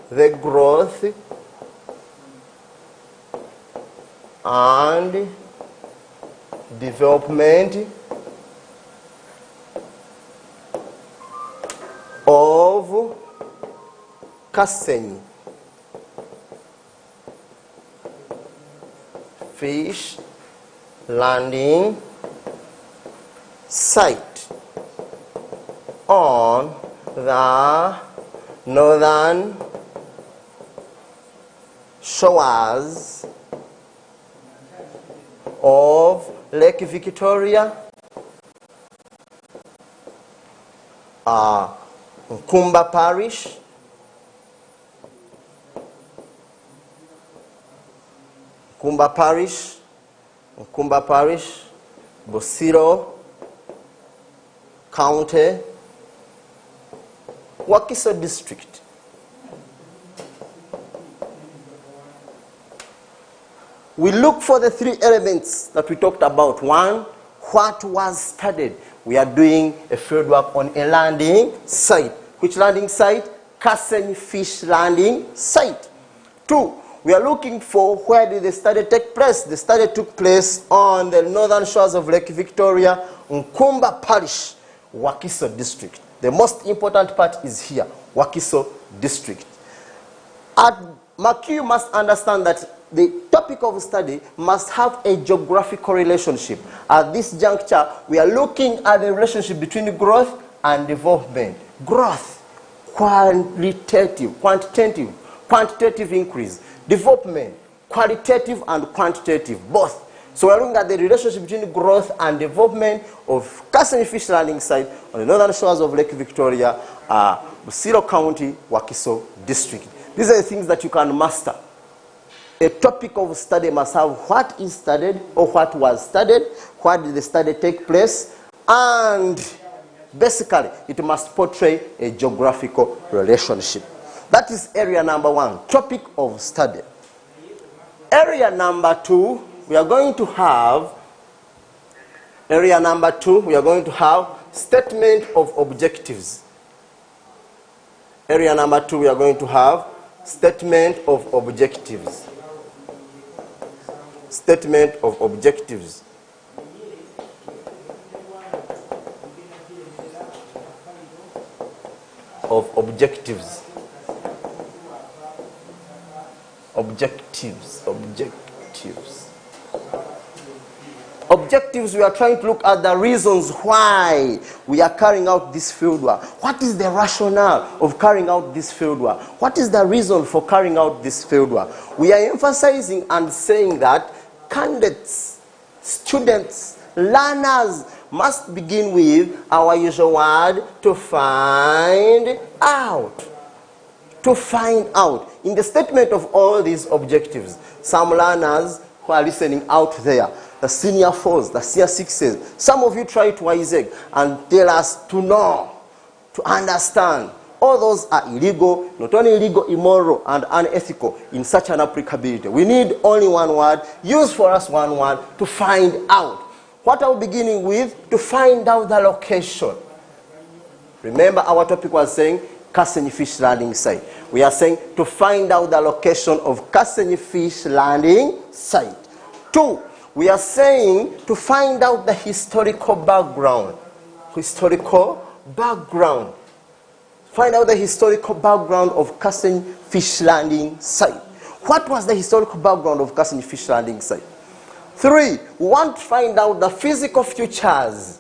the growth and development of Kasenyi fish landing site on the northern shores of Lake Victoria, Nkumba Parish, Busiro County, Wakiso District. We look for the three elements that we talked about. One, what was studied? We are doing a fieldwork on a landing site. Which landing site? Kasenyi Fish Landing Site. Two, we are looking for where did the study take place. The study took place on the northern shores of Lake Victoria, Nkumba Parish, Wakiso District. The most important part is here, Wakiso District. At Makiyu, you must understand that the topic of study must have a geographical relationship. At this juncture, we are looking at the relationship between growth and development. Growth, quantitative increase. Development, qualitative and quantitative, both. So we're looking at the relationship between growth and development of Kasenyi Fish Landing Site on the northern shores of Lake Victoria, Busiro County, Wakiso District. These are the things that you can master. A topic of study must have what is studied or what was studied, where did the study take place, and basically it must portray a geographical relationship. That is area number one, topic of study. Area number two, we are going to have statement of objectives. Area number two, we are going to have statement of objectives. Statement of objectives. Objectives, we are trying to look at the reasons why we are carrying out this fieldwork. What is the rationale of carrying out this fieldwork? What is the reason for carrying out this fieldwork? We are emphasizing and saying that candidates, students, learners must begin with our usual word, to find out. To find out. In the statement of all these objectives, some learners who are listening out there, the senior fours, the senior sixes, some of you try to Isaac and tell us to know, to understand. All those are illegal, not only illegal, immoral, and unethical in such an applicability. We need only one word. Use for us one word, to find out. What are we beginning with? To find out the location. Remember our topic was saying Kasenyi Fish Landing Site. We are saying to find out the location of Kasenyi Fish Landing Site. Two, we are saying to find out the historical background. Find out the historical background of Kasenyi Fish Landing Site. What was the historical background of Kasenyi Fish Landing Site? Three, we want to find out the physical features.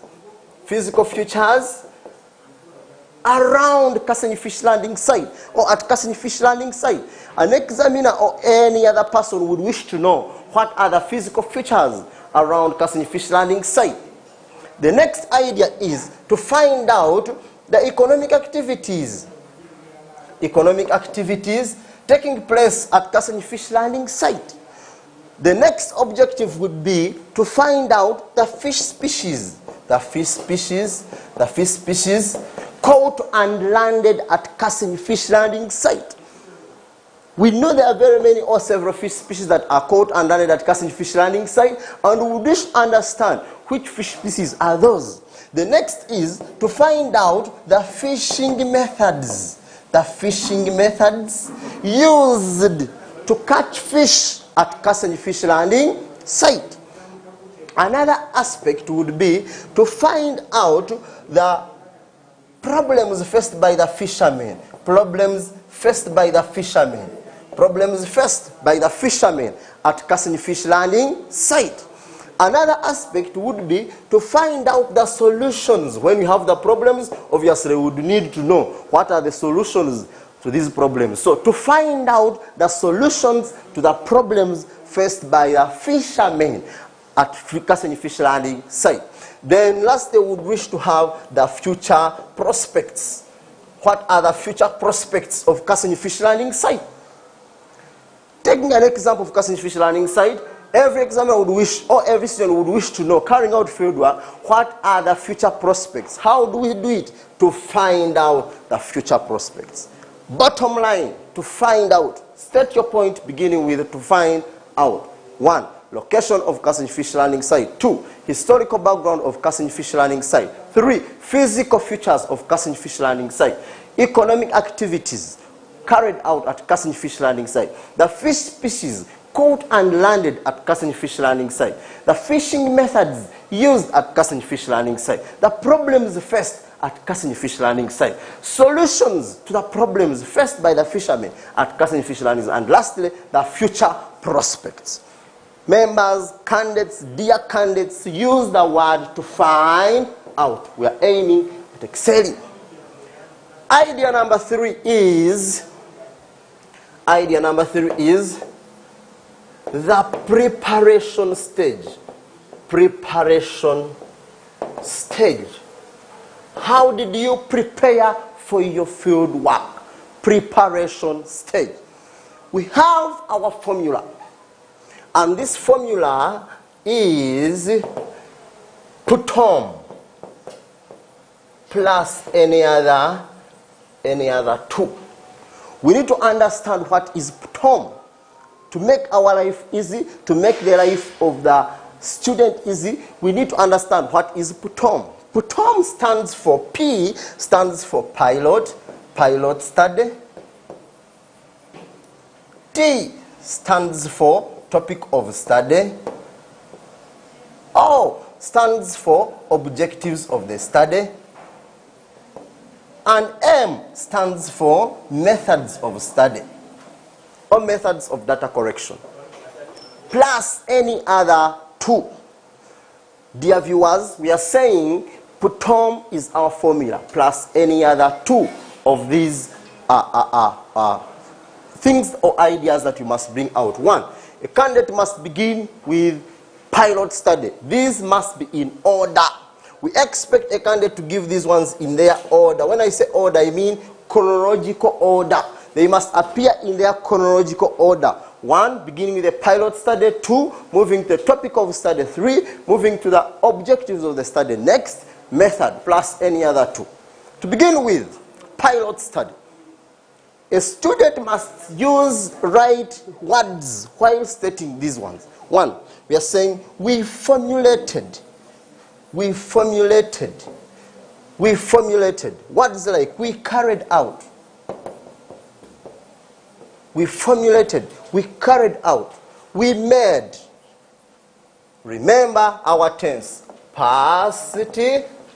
Around Kasenyi Fish Landing Site or at Kasenyi Fish Landing Site. An examiner or any other person would wish to know what are the physical features around Kasenyi Fish Landing Site. The next idea is to find out the economic activities taking place at Kasenyi Fish Landing Site. The next objective would be to find out the fish species caught and landed at Kasenyi Fish Landing Site. We know there are very many or several fish species that are caught and landed at Kasenyi Fish Landing Site, and we wish to understand which fish species are those. The next is to find out the fishing methods the fishing methods used to catch fish at Kassenyi Fish Landing site. Another aspect would be to find out the problems faced by the fishermen. Problems faced by the fishermen. Problems faced by the fishermen at Kassenyi Fish Landing site. Another aspect would be to find out the solutions. When you have the problems, obviously we would need to know what are the solutions to these problems. So to find out the solutions to the problems faced by the fishermen at Kassenyi Fish Landing site. Then lastly, we would wish to have the future prospects. What are the future prospects of Kassenyi Fish Landing site? Taking an example of Kassenyi Fish Landing site, every examiner would wish, or every student would wish to know, carrying out fieldwork, what are the future prospects? How do we do it? To find out the future prospects. Bottom line, to find out. State your point beginning with to find out. 1. Location of Kassenyi Fish Landing site. 2. Historical background of Kassenyi Fish Landing site. 3. Physical features of Kassenyi Fish Landing site. Economic activities carried out at Kassenyi Fish Landing site. The fish species caught and landed at Kassenyi Fish Landing site. The fishing methods used at Kassenyi Fish Landing site. The problems faced at Kassenyi Fish Landing site. Solutions to the problems faced by the fishermen at Kassenyi Fish Landing site. And lastly, the future prospects. Members, candidates, dear candidates, use the word to find out. We are aiming at excelling. Idea number 3 is the preparation stage. Preparation stage. How did you prepare for your field work? Preparation stage. We have our formula. And this formula is PUTOM plus any other 2. We need to understand what is PUTOM. To make our life easy, to make the life of the student easy, we need to understand what is PUTOM. PUTOM stands for P, stands for pilot, pilot study. T stands for topic of study. O stands for objectives of the study. And M stands for methods of study or methods of data correction, plus any other 2. Dear viewers, we are saying PUTOM is our formula, plus any other 2 of these things or ideas that you must bring out. 1, a candidate must begin with pilot study. These must be in order. We expect a candidate to give these ones in their order. When I say order, I mean chronological order. They must appear in their chronological order. 1, beginning with the pilot study. 2, moving to the topic of study. 3, moving to the objectives of the study. Next, method plus any other 2. To begin with, pilot study. A student must use right words while stating these ones. 1, we are saying we formulated. We formulated. We formulated. Words like we carried out. We formulated. We carried out. We made. Remember our tense. Past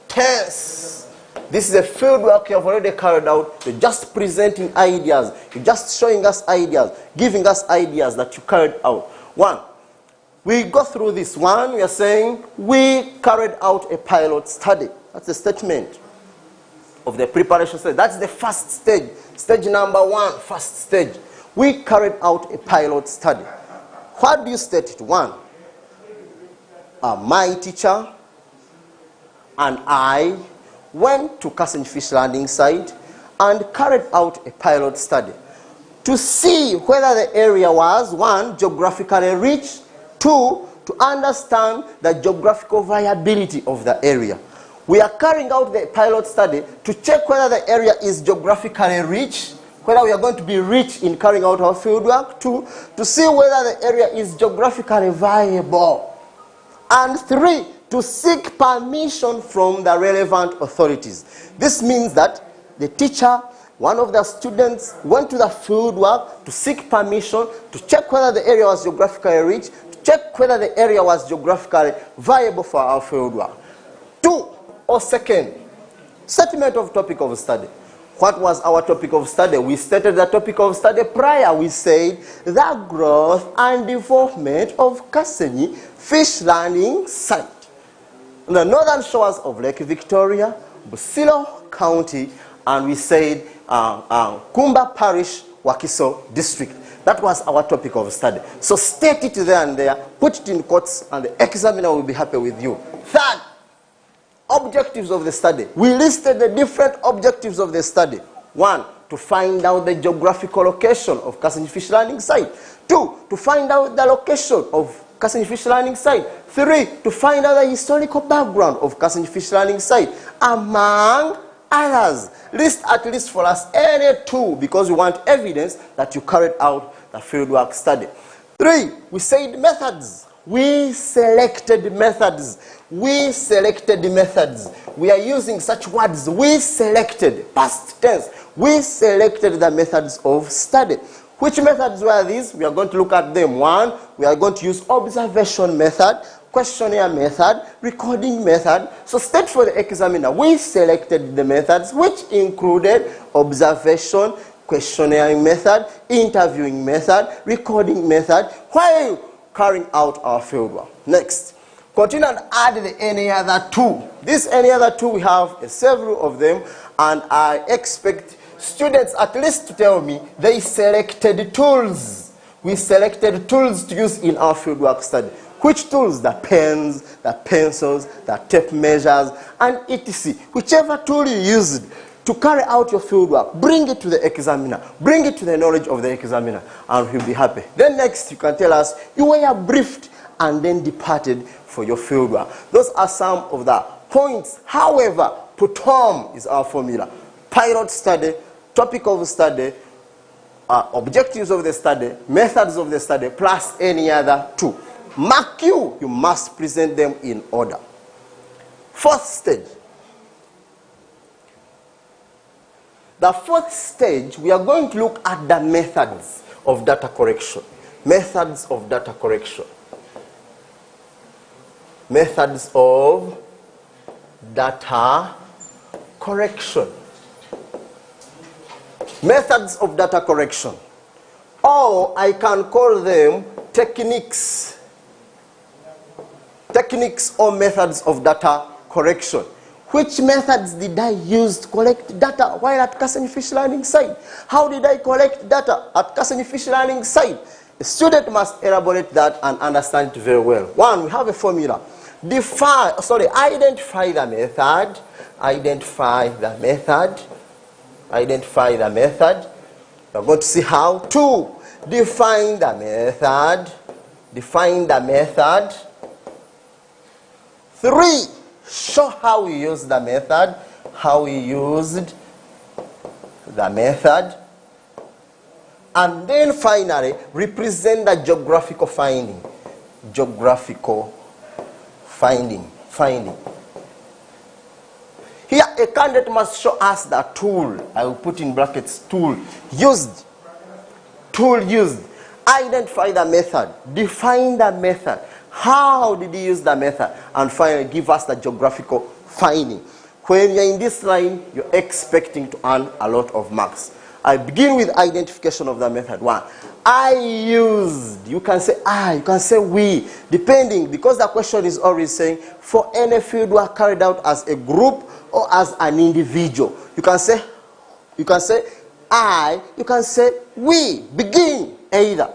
tense. This is a field work you have already carried out. You're just presenting ideas. You're just showing us ideas, giving us ideas that you carried out. 1, we go through this. 1, we are saying we carried out a pilot study. That's a statement of the preparation stage. That's the first stage. Stage number 1, first stage. We carried out a pilot study. What do you state it? 1, my teacher and I went to Kassenyi Fish Landing site and carried out a pilot study to see whether the area was 1, geographically rich, 2, to understand the geographical viability of the area. We are carrying out the pilot study to check whether the area is geographically rich, whether we are going to be rich in carrying out our field work. 2, to see whether the area is geographically viable. And 3, to seek permission from the relevant authorities. This means that the teacher, one of the students went to the field work to seek permission to check whether the area was geographically rich, to check whether the area was geographically viable for our field work. 2, or second, statement of topic of study. What was our topic of study? We stated the topic of study prior. We said the growth and development of Kassenyi Fish Landing Site on the northern shores of Lake Victoria, Busiro County, and we said Kumba Parish, Wakiso District. That was our topic of study. So state it there and there, put it in quotes, and the examiner will be happy with you. Third, objectives of the study. We listed the different objectives of the study. 1, to find out the geographical location of Kassenyi Fish Landing Site. 2, to find out the location of Kassenyi Fish Landing Site. 3, to find out the historical background of Kassenyi Fish Landing Site, among others. List at least for us any 2, because we want evidence that you carried out the fieldwork study. 3, we said methods. We selected methods. We selected methods. We are using such words. We selected, past tense. We selected the methods of study. Which methods were these? We are going to look at them. 1, we are going to use observation method, questionnaire method, recording method. So state for the examiner, we selected the methods which included observation, questionnaire method, interviewing method, recording method, while carrying out our fieldwork. Next, continue and add the any other 2. This any other 2, we have several of them, and I expect students at least to tell me they selected tools. We selected tools to use in our fieldwork study. Which tools? The pens, the pencils, the tape measures, and etc. Whichever tool you used to carry out your fieldwork, bring it to the examiner, bring it to the knowledge of the examiner, and he'll be happy. Then next, you can tell us you were briefed and then departed for your fieldwork. Those are some of the points. However, PUTOM is our formula. Pilot study, topic of study, objectives of the study, methods of the study, plus any other 2. Mark you must present them in order. 4th stage. The 4th stage, we are going to look at the methods of data correction. Methods of data correction. Methods of data correction. Methods of data correction. Or I can call them techniques. Techniques or methods of data correction. Which methods did I use to collect data while at Kassenyi Fish Landing Site? How did I collect data at Kassenyi Fish Landing Site? A student must elaborate that and understand it very well. 1, we have a formula. Identify the method. Identify the method. Identify the method. We're going to see how. 2, define the method. Define the method. 3, show how we use the method. How we used the method. And then finally, represent the geographical finding. Geographical finding. Here, a candidate must show us the tool. I will put in brackets, tool used. Tool used. Identify the method. Define the method. How did he use the method? And finally, give us the geographical finding. When you're in this line, you're expecting to earn a lot of marks. I begin with identification of the method. 1, I used. You can say I, you can say we, depending, because the question is always saying for any fieldwork carried out as a group or as an individual. You can say I, you can say we. Begin either.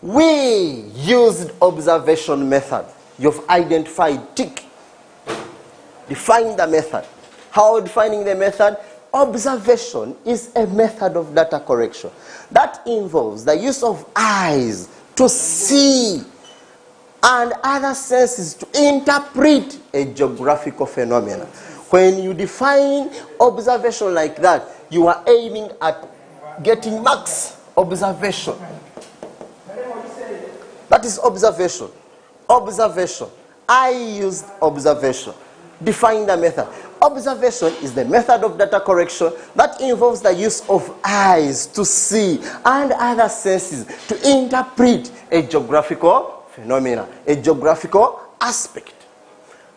We used observation method. You've identified, tick. Define the method. How defining the method? Observation is a method of data correction that involves the use of eyes to see and other senses to interpret a geographical phenomenon. When you define observation like that, you are aiming at getting marks. Observation. That is observation. Observation. I used observation. Define the method. Observation is the method of data correction that involves the use of eyes to see and other senses to interpret a geographical phenomena, a geographical aspect.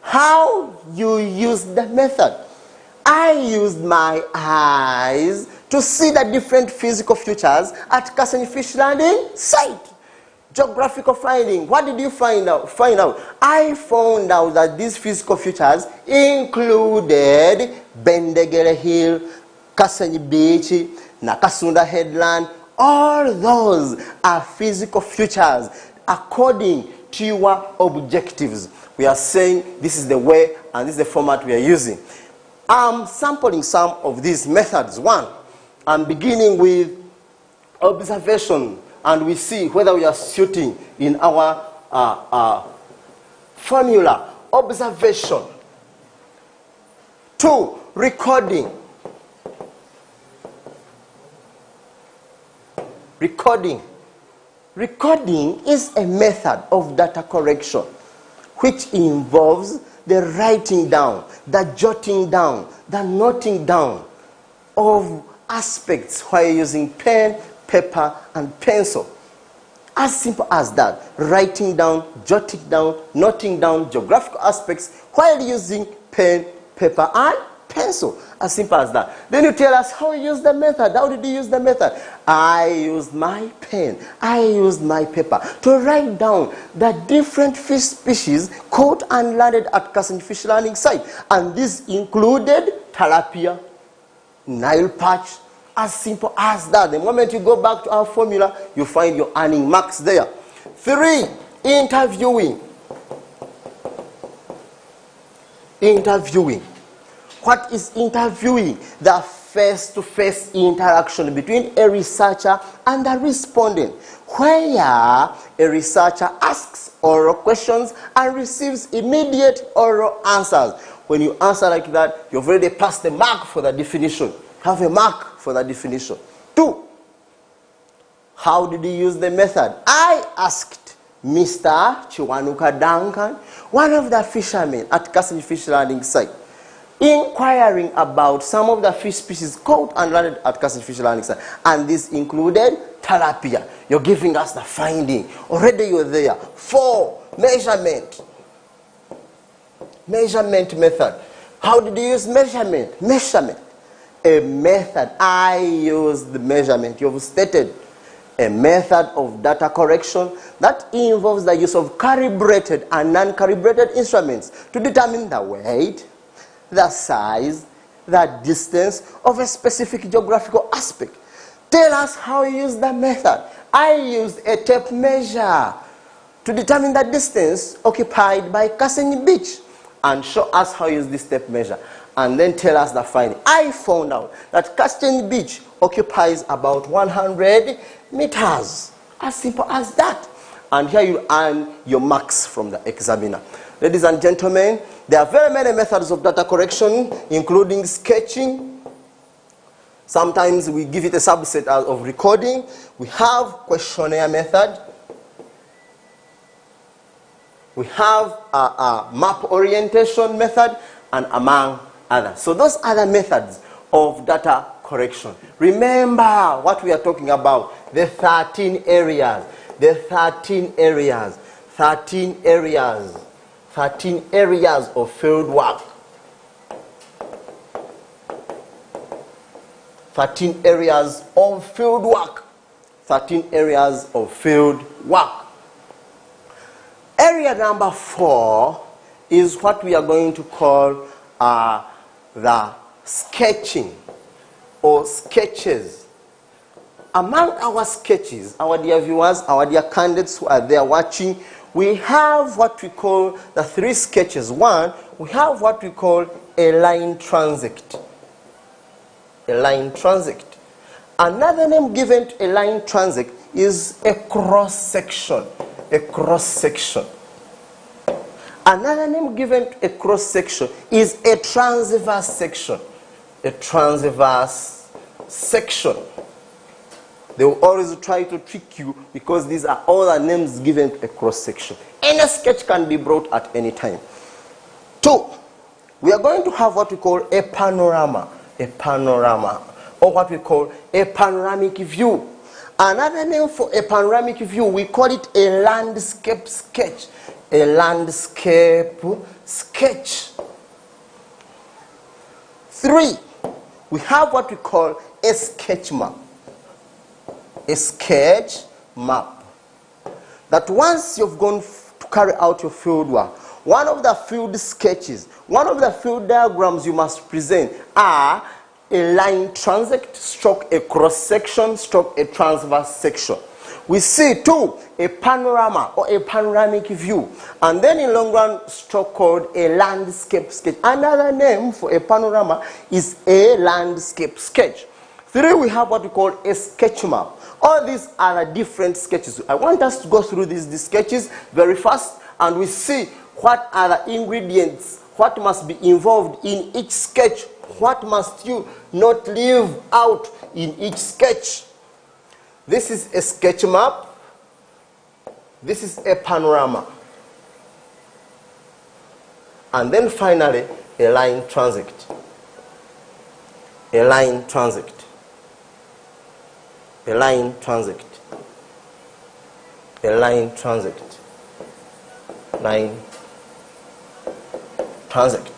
How you use the method? I used my eyes to see the different physical features at Kassenyi Fish Landing site. Geographical finding. What did you find out? I found out that these physical features included Bendegere Hill, Kassenyi Beach, Nakasunda Headland. All those are physical features according to your objectives. We are saying this is the way and this is the format we are using. I'm sampling some of these methods. One, I'm beginning with observation, and we see whether we are suiting in our formula. Observation. 2, recording. Recording is a method of data correction which involves the writing down, the jotting down, the noting down of aspects while using pen, paper, and pencil. As simple as that. Writing down, jotting down, noting down geographical aspects while using pen, paper, and pencil. As simple as that. Then you tell us how you use the method. How did you use the method? I used my pen, I used my paper to write down the different fish species caught and landed at Kassenyi Fish Landing site. And this included tilapia, Nile perch. As simple as that. The moment you go back to our formula, you find your earning marks there. 3, interviewing. What is interviewing? The face-to-face interaction between a researcher and the respondent, where a researcher asks oral questions and receives immediate oral answers. When you answer like that, you've already passed the mark for the definition. Have a mark for the definition. 2, how did you use the method? I asked Mr. Chiwanuka Duncan, one of the fishermen at Kassenyi Fish Landing site, inquiring about some of the fish species caught and landed at Kassenyi Fish Landing site. And this included tilapia. You're giving us the finding. Already you're there. 4, measurement. Measurement method. How did you use measurement? A method. I used the measurement. You've stated a method of data correction that involves the use of calibrated and non-calibrated instruments to determine the weight, the size, the distance of a specific geographical aspect. Tell us how you use the method. I used a tape measure to determine the distance occupied by Kassenyi Beach, and show us how you use this tape measure. And then tell us the finding. I found out that Kassenyi Beach occupies about 100 meters. As simple as that. And here you earn your marks from the examiner. Ladies and gentlemen, there are very many methods of data correction, including sketching. Sometimes we give it a subset of recording. We have questionnaire method. We have a map orientation method, and among others. So those are the methods of data correction. Remember what we are talking about, the 13 areas. The 13 areas. 13 areas. 13 areas of field work. 13 areas of field work. 13 areas of field work. Area number 4 is what we are going to call the sketching or sketches. Among our sketches, our dear viewers, our dear candidates who are there watching, we have what we call the 3 sketches. 1, we have what we call a line transect. A line transect. Another name given to a line transect is a cross section. A cross section. Another name given to a cross section is a transverse section. A transverse section. They will always try to trick you because these are all the names given to a cross section. Any sketch can be brought at any time. 2, we are going to have what we call a panorama, or what we call a panoramic view. Another name for a panoramic view, we call it a landscape sketch. A landscape sketch. 3, we have what we call a sketch map. A sketch map. That once you've gone to carry out your field work, one of the field sketches, one of the field diagrams you must present are a line transect, stroke a cross section, stroke a transverse section. We see too a panorama or a panoramic view, and then in long run stroke called a landscape sketch. Another name for a panorama is a landscape sketch. 3, we have what we call a sketch map. All these are the different sketches. I want us to go through these sketches very fast, and we see what are the ingredients, what must be involved in each sketch, what must you not leave out in each sketch. This is a sketch map. This is a panorama. And then finally, a line transect. A line transect. A line transect. A line transect. Line transect.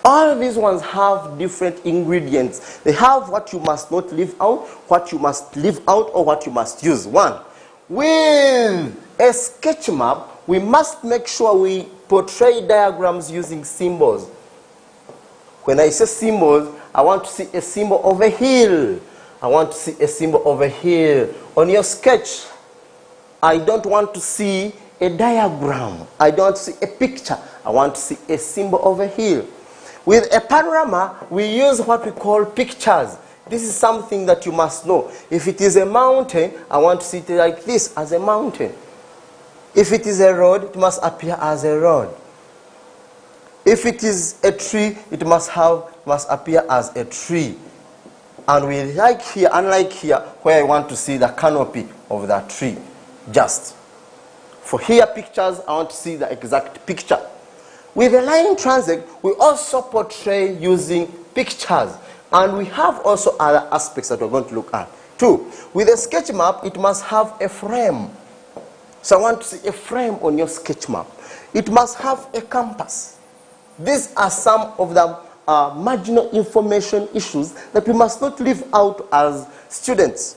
All these ones have different ingredients. They have what you must not leave out, what you must leave out, or what you must use. 1, with a sketch map, we must make sure we portray diagrams using symbols. When I say symbols, I want to see a symbol of a hill. I want to see a symbol of a hill. On your sketch, I don't want to see a diagram. I don't see a picture. I want to see a symbol of a hill. With a panorama, we use what we call pictures. This is something that you must know. If it is a mountain, I want to see it like this, as a mountain. If it is a road, it must appear as a road. If it is a tree, it must appear as a tree. And we like here, unlike here, where I want to see the canopy of that tree. Just. For here pictures, I want to see the exact picture. With a line transect, we also portray using pictures. And we have also other aspects that we're going to look at. 2, with a sketch map, it must have a frame. So I want to see a frame on your sketch map. It must have a compass. These are some of the marginal information issues that we must not leave out as students.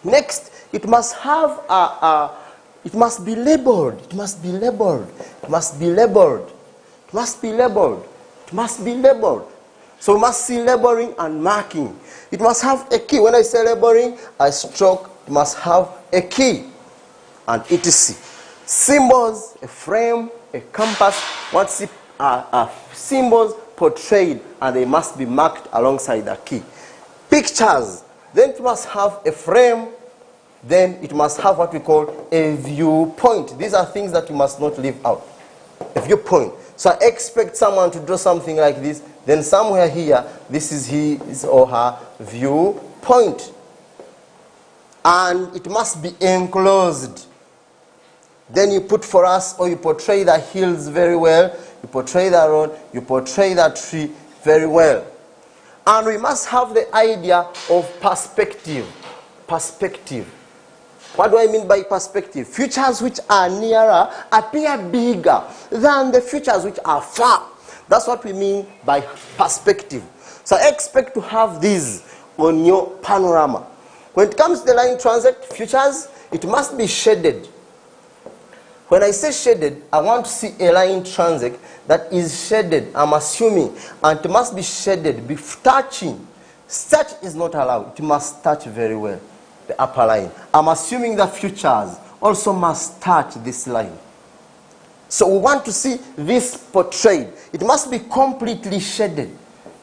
Next, it must have it must be labeled. It must be labeled. It must be labeled. It must be labeled. It must be labeled. So we must see labeling and marking. It must have a key. When I say labeling, a stroke, it must have a key. And etc. Symbols, a frame, a compass. What symbols portrayed, and they must be marked alongside the key. Pictures. Then it must have a frame. Then it must have what we call a viewpoint. These are things that you must not leave out. A viewpoint. So I expect someone to draw something like this. Then somewhere here, this is his or her viewpoint. And it must be enclosed. Then you put for us, or you portray the hills very well. You portray the road. You portray the tree very well. And we must have the idea of perspective. Perspective. What do I mean by perspective? Futures which are nearer appear bigger than the futures which are far. That's what we mean by perspective. So I expect to have these on your panorama. When it comes to the line transect, futures, it must be shaded. When I say shaded, I want to see a line transect that is shaded, I'm assuming, and it must be shaded, be touching. Touch is not allowed. It must touch very well the upper line. I'm assuming the futures also must touch this line. So we want to see this portrayed. It must be completely shaded.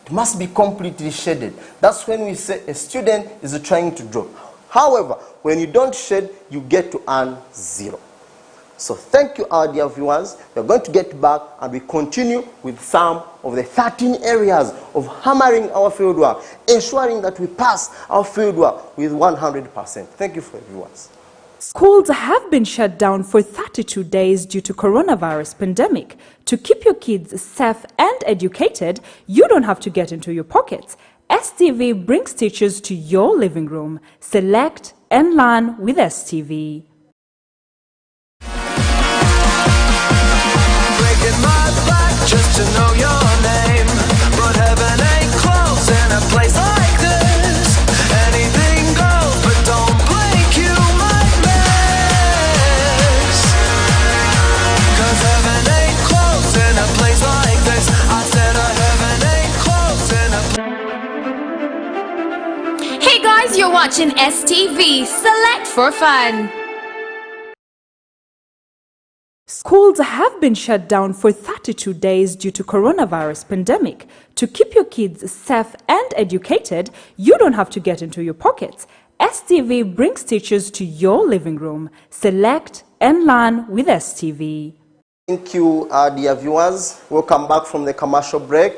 It must be completely shaded. That's when we say a student is trying to draw. However, when you don't shade, you get to earn 0. So thank you, our dear viewers. We're going to get back and we continue with some of the 13 areas of hammering our fieldwork, ensuring that we pass our fieldwork with 100%. Thank you for your viewers. Schools have been shut down for 32 days due to coronavirus pandemic. To keep your kids safe and educated, you don't have to get into your pockets. STV brings teachers to your living room. Select and learn with STV. Breaking my back just to know your name, but heaven ain't close in a place like this. Anything goes, but don't blink, you might miss. 'Cause heaven ain't close in a place like this. I said heaven ain't close in a. Hey guys, you're watching STV. Select for fun. Schools have been shut down for 32 days due to coronavirus pandemic. To keep your kids safe and educated, you don't have to get into your pockets. STV brings teachers to your living room. Select and learn with STV. Thank you, dear viewers. Welcome back from the commercial break.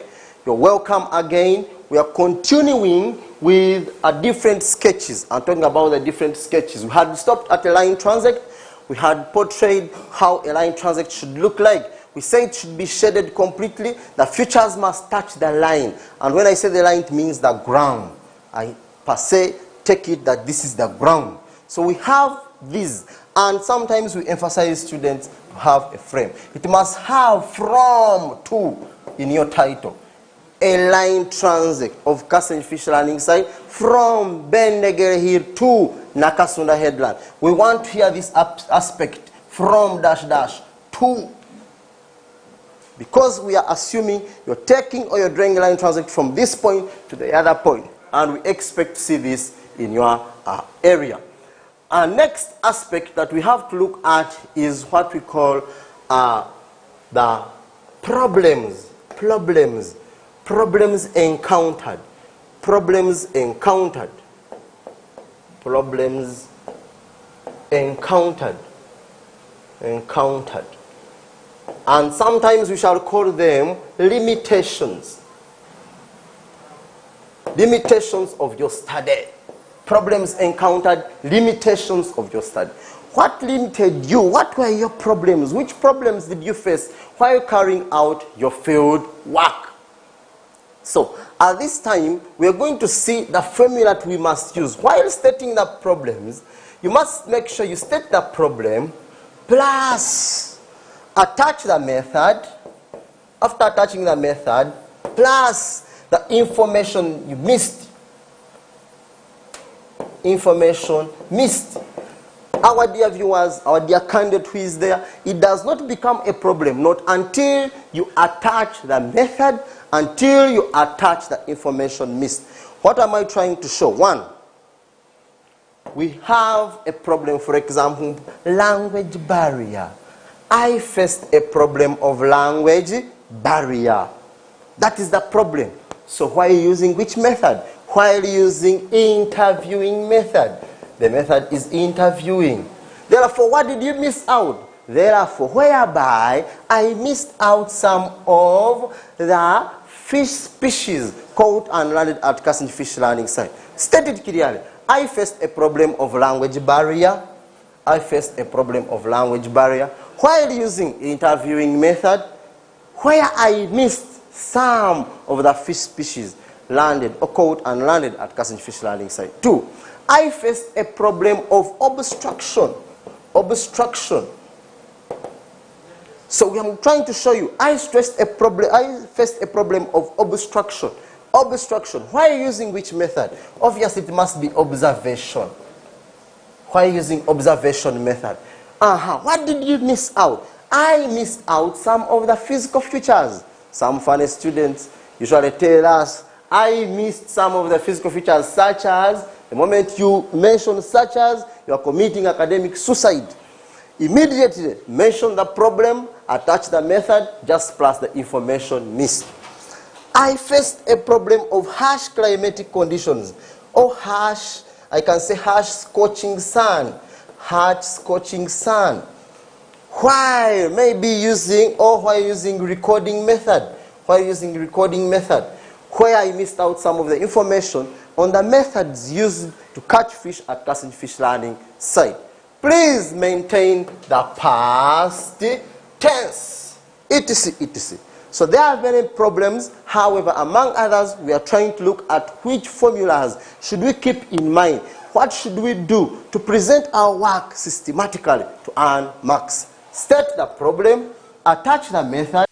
You're welcome again. We are continuing with different sketches. I'm talking about the different sketches. We had stopped at a line transit. We had portrayed how a line transit should look like. We said it should be shaded completely. The features must touch the line. And when I say the line, it means the ground. I per se take it that this is the ground. So we have this. And sometimes we emphasize students to have a frame. It must have from to in your title. A line transit of Kassenyi Fish Landing Site from Bendegere Hill to Nakasunda Headland. We want to hear this aspect from dash dash to. Because we are assuming you're taking or you're drawing a line transit from this point to the other point. And we expect to see this in your area. Our next aspect that we have to look at is what we call the problems encountered. Problems encountered. Problems encountered. Encountered. And sometimes we shall call them limitations. Limitations of your study. Problems encountered, limitations of your study. What limited you? What were your problems? Which problems did you face while carrying out your field work? So, at this time, we are going to see the formula that we must use. While stating the problems, you must make sure you state the problem, plus attach the method. After attaching the method, plus the information you missed. Information missed. Our dear viewers, our dear candidate who is there, it does not become a problem, not until you attach the method, until you attach the information missed. What am I trying to show? One, we have a problem, for example, language barrier. I faced a problem of language barrier. That is the problem. So why are you using which method? While using interviewing method. The method is interviewing. Therefore, what did you miss out? Therefore, whereby I missed out some of the fish species caught and landed at Kassenyi Fish Landing Site. Stated clearly, I faced a problem of language barrier. I faced a problem of language barrier while using interviewing method, where I missed some of the fish species landed or caught and landed at Kassenyi Fish Landing Site. 2. I faced a problem of obstruction. Obstruction. So I'm trying to show you, I faced a problem of obstruction. Obstruction. Why are you using which method? Obviously, it must be observation. Why are you using observation method? What did you miss out? I missed out some of the physical features. Some funny students usually tell us, I missed some of the physical features, such as, the moment you mention such as, you are committing academic suicide. Immediately mention the problem, attach the method, just plus the information missed. I faced a problem of harsh climatic conditions, or harsh, I can say harsh scorching sun. Harsh scorching sun. While maybe using, or while using recording method. While using recording method. Where I missed out some of the information on the methods used to catch fish at Kassenyi Fish Landing Site. Please maintain the past tense, etc., etc. So there are many problems. However, among others, we are trying to look at which formulas should we keep in mind. What should we do to present our work systematically to earn marks? State the problem, attach the method.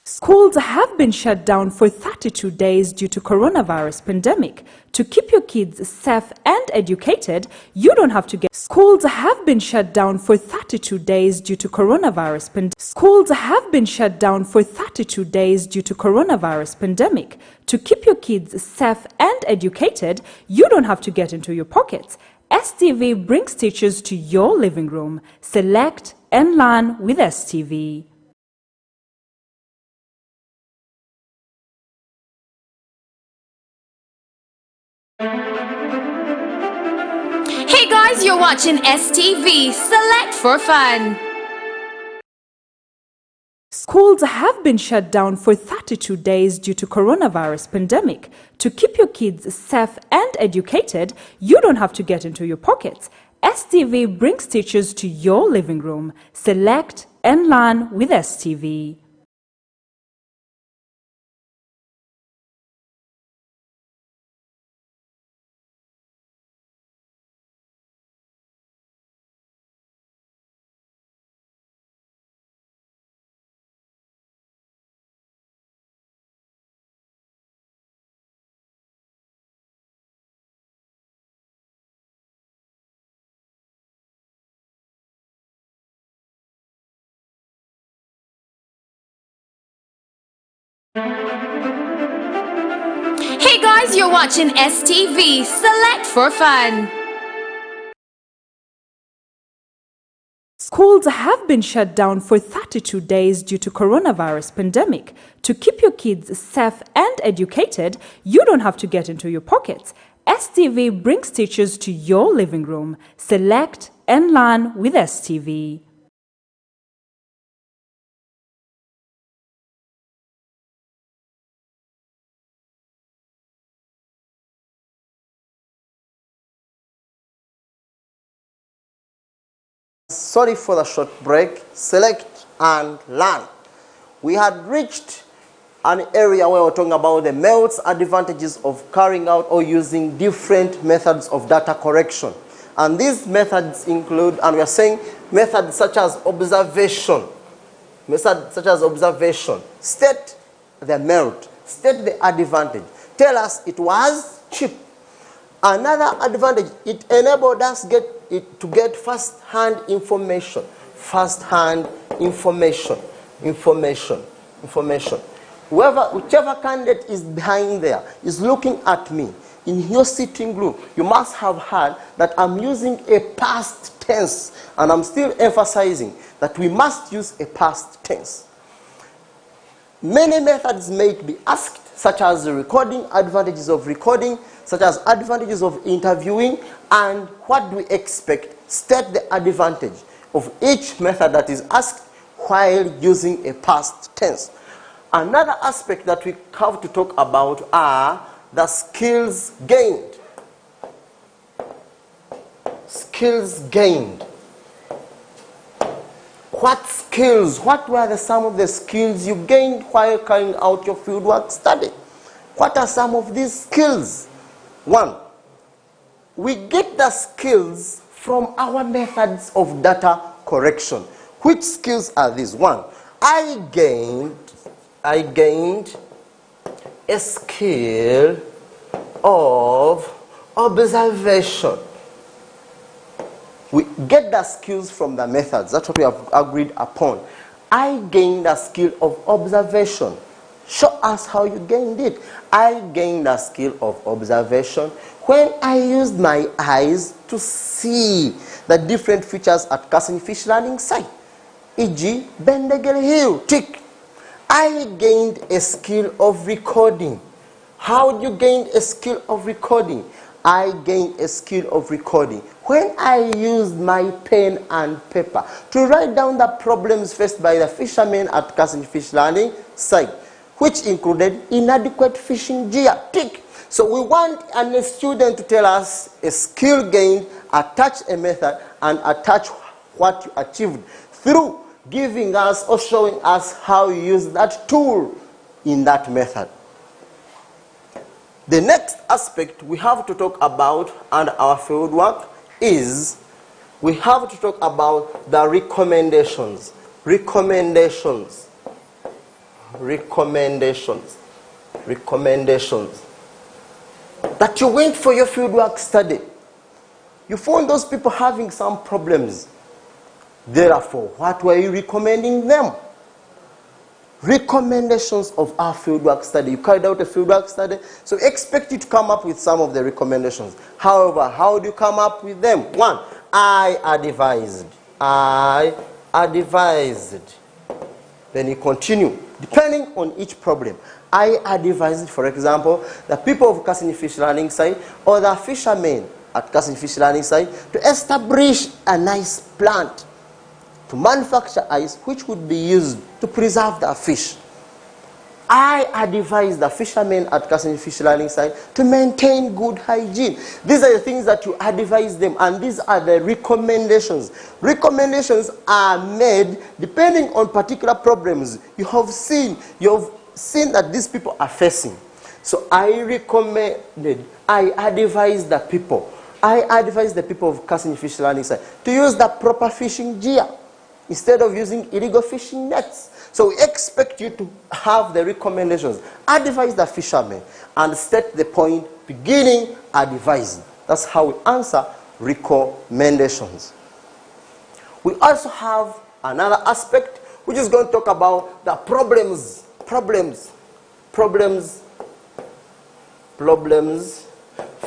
Schools have been shut down for 32 days due to coronavirus pandemic. To keep your kids safe and educated, you don't have to get... Schools have been shut down for 32 days due to coronavirus pandemic. Schools have been shut down for 32 days due to coronavirus pandemic. To keep your kids safe and educated, you don't have to get into your pockets. STV brings teachers to your living room. Select and learn with STV. Hey guys, you're watching STV. Select for fun. Schools have been shut down for 32 days due to coronavirus pandemic. To keep your kids safe and educated, you don't have to get into your pockets. STV brings teachers to your living room. Select and learn with STV. Hey guys, you're watching STV. Select for fun. Schools have been shut down for 32 days due to coronavirus pandemic. To keep your kids safe and educated, you don't have to get into your pockets. STV brings teachers to your living room. Select and learn with STV. Sorry for the short break. Select and learn. We had reached an area where we're talking about the merits, advantages of carrying out or using different methods of data correction. And these methods include, and we are saying methods such as observation. Methods such as observation. State the merit. State the advantage. Tell us it was cheap. Another advantage, it enabled us to get first-hand information. First-hand information. Whichever candidate is behind there is looking at me. In your sitting room, you must have heard that I'm using a past tense, and I'm still emphasizing that we must use a past tense. Many methods may be asked, such as the recording, advantages of recording, such as advantages of interviewing, and what do we expect? State the advantage of each method that is asked while using a past tense. Another aspect that we have to talk about are the skills gained. Skills gained. What skills? What were some of the skills you gained while carrying out your fieldwork study? What are some of these skills? One, we get the skills from our methods of data correction. Which skills are these? One, I gained a skill of observation. We get the skills from the methods. That's what we have agreed upon. I gained the skill of observation. Show us how you gained it. I gained the skill of observation when I used my eyes to see the different features at Casting Fish Learning Site, e.g. Bendeger Hill, tick. I gained a skill of recording. How do you gain a skill of recording? I gained a skill of recording when I used my pen and paper to write down the problems faced by the fishermen at Casting Fish Learning Site, which included inadequate fishing gear, tick. So we want a student to tell us a skill gained, attach a method, and attach what you achieved through giving us or showing us how you use that tool in that method. The next aspect we have to talk about under our field work is we have to talk about the recommendations. Recommendations that you went for your fieldwork study. You found those people having some problems. Therefore, what were you recommending them? Recommendations of our fieldwork study. You carried out a fieldwork study, so expect you to come up with some of the recommendations. However, how do you come up with them? One, I advised. Then you continue, depending on each problem. I advised, for example, the people of Casting Fish Learning Site or the fishermen at Casting Fish Learning Site to establish an ice plant to manufacture ice which would be used to preserve the fish. I advise the fishermen at Casting Fish Learning Site to maintain good hygiene. These are the things that you advise them, and these are the recommendations. Recommendations are made depending on particular problems you have seen that these people are facing. So I advise the people of Casting Fish Learning Site to use the proper fishing gear instead of using illegal fishing nets. So we expect you to have the recommendations. Advise the fishermen and state the point beginning advising. That's how we answer recommendations. We also have another aspect which is going to talk about the problems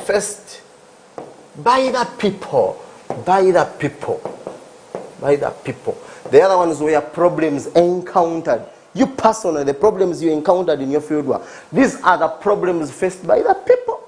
faced by the people. The other ones were problems encountered. You personally, the problems you encountered in your fieldwork. These are the problems faced by the people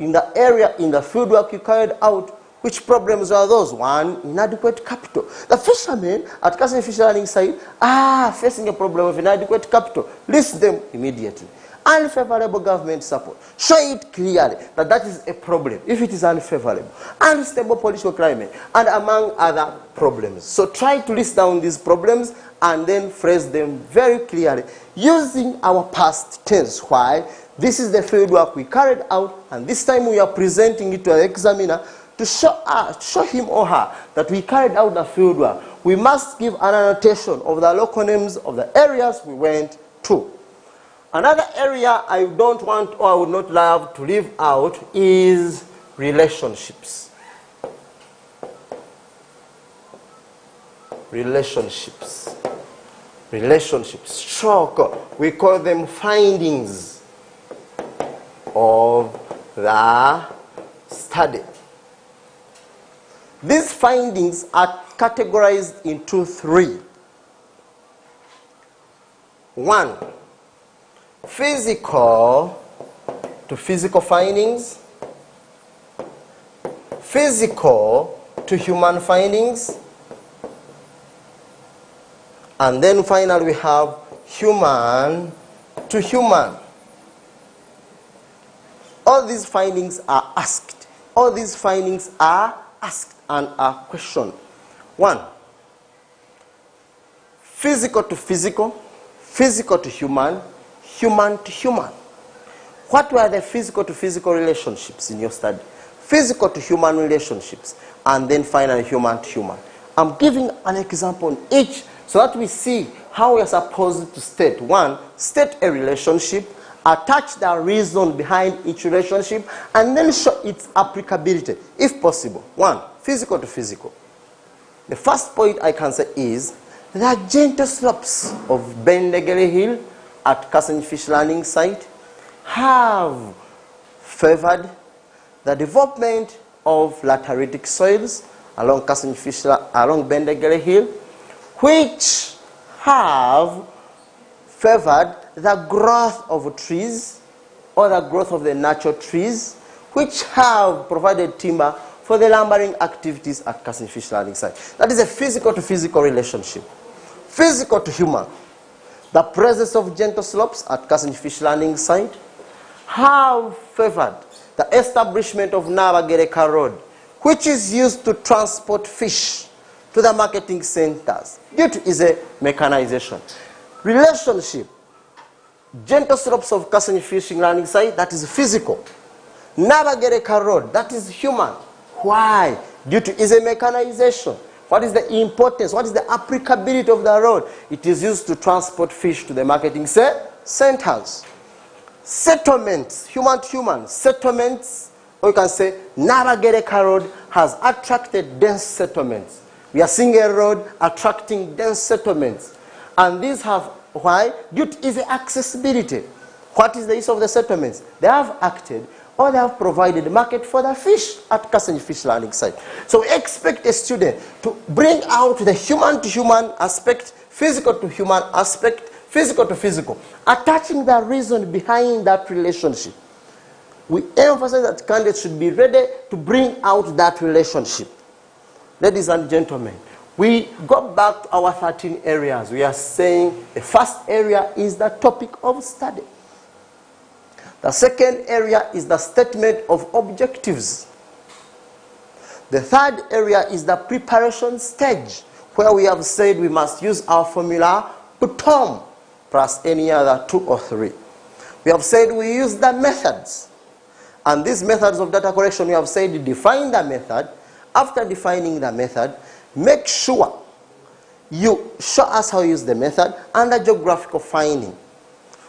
in the area, in the fieldwork you carried out. Which problems are those? One, inadequate capital. The fishermen at Casting Fish Learning Site are facing a problem of inadequate capital. List them immediately. Unfavorable government support. Show it clearly that that is a problem if it is unfavorable. Unstable political climate, and among other problems. So try to list down these problems and then phrase them very clearly using our past tense. Why? This is the fieldwork we carried out, and this time we are presenting it to an examiner to show him or her that we carried out the fieldwork. We must give an annotation of the local names of the areas we went to. Another area I don't want or I would not love to leave out is relationships. Relationships. Stroke. We call them findings of the study. These findings are categorized into three. One, physical to physical findings, physical to human findings, and then finally we have human to human. All these findings are asked. All these findings are asked and are questioned. One, physical to physical, physical to human, human to human. What were the physical to physical relationships in your study? Physical to human relationships, and then finally human to human. I'm giving an example on each so that we see how we are supposed to state. One, state a relationship, attach the reason behind each relationship, and then show its applicability, if possible. 1, physical to physical. The first point I can say is the gentle slopes of Bendegele Hill at Kassenyi Fish Landing Site have favored the development of lateritic soils along Bendegele Hill, which have favored the growth of trees or the growth of the natural trees, which have provided timber for the lumbering activities at Kassenyi Fish Landing Site. That is a physical to physical relationship. Physical to human. The presence of gentle slopes at Kassenyi Fish Landing Site have favored the establishment of Nabagereka Road, which is used to transport fish to the marketing centers due to its mechanization. Relationship. Gentle slopes of Kassenyi Fishing Landing Site, that is physical. Nabagereka Road, that is human. Why? Due to its mechanization. What is the importance? What is the applicability of the road? It is used to transport fish to the marketing centers. Settlements, human to human, settlements, or you can say Nabagereka Road has attracted dense settlements. We are seeing a road attracting dense settlements. And these have, why? Due to easy accessibility. What is the use of the settlements? They have acted or they have provided market for the fish at Kassenyi Fish Landing Site. So we expect a student to bring out the human to human aspect, physical to human aspect, physical to physical, attaching the reason behind that relationship. We emphasize that candidates should be ready to bring out that relationship. Ladies and gentlemen, we go back to our 13 areas. We are saying the first area is the topic of study. The second area is the statement of objectives. The third area is the preparation stage, where we have said we must use our formula PUTOM plus any other 2 or 3. We have said we use the methods. And these methods of data collection, we have said define the method. After defining the method, make sure you show us how you use the method and the geographical finding.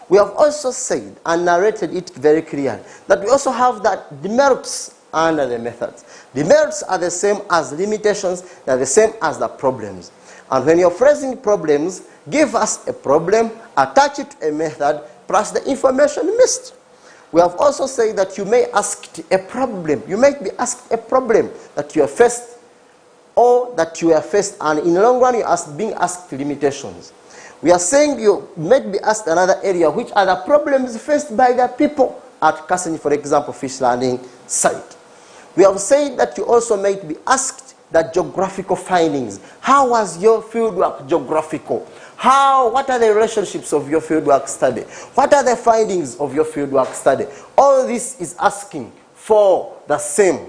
We have also said and narrated it very clearly that we also have that demerits under the methods. Demerits are the same as limitations, they are the same as the problems. And when you're phrasing problems, give us a problem, attach it to a method, plus the information missed. We have also said that you may ask a problem. You might be asked a problem that you are faced or that you are faced, and in the long run you are being asked limitations. We are saying you might be asked another area, which are the problems faced by the people at Kassenyi, for example, Fish Landing Site. We have said that you also might be asked the geographical findings. How was your fieldwork geographical? What are the relationships of your fieldwork study? What are the findings of your fieldwork study? All this is asking for the same.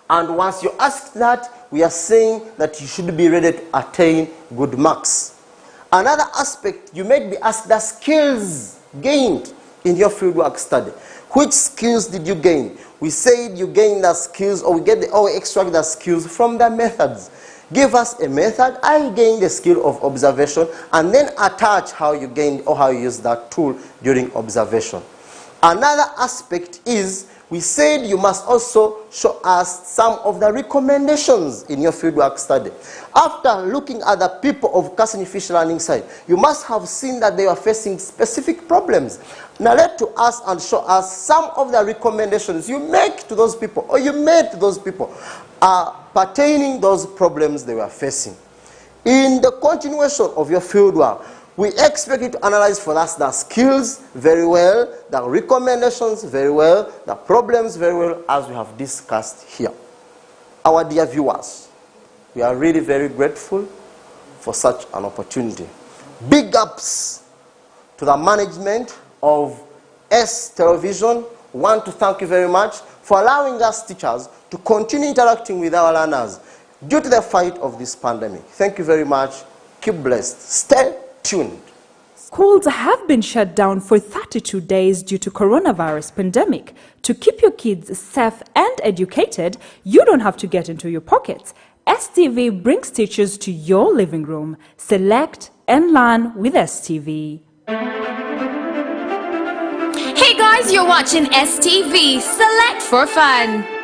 And once you ask that, we are saying that you should be ready to attain good marks. Another aspect, you may be asked the skills gained in your fieldwork study. Which skills did you gain? We said you gain the skills, or we extract the skills from the methods. Give us a method. I gained the skill of observation, and then attach how you gained or how you use that tool during observation. Another aspect is we said you must also show us some of the recommendations in your fieldwork study. After looking at the people of Kassenyi Fish Landing Site, you must have seen that they are facing specific problems. Narrate to us and show us some of the recommendations you make to those people, or you made to those people, pertaining those problems they were facing. In the continuation of your fieldwork, we expect you to analyze for us the skills very well, the recommendations very well, the problems very well, as we have discussed here. Our dear viewers, we are really very grateful for such an opportunity. Big ups to the management of S Television. We want to thank you very much for allowing us teachers to continue interacting with our learners due to the fight of this pandemic. Thank you very much. Keep blessed. Stay tuned. Schools have been shut down for 32 days due to coronavirus pandemic. To keep your kids safe and educated, you don't have to get into your pockets. STV brings teachers to your living room. Select and learn with STV. guys, you're watching STV Select for Fun.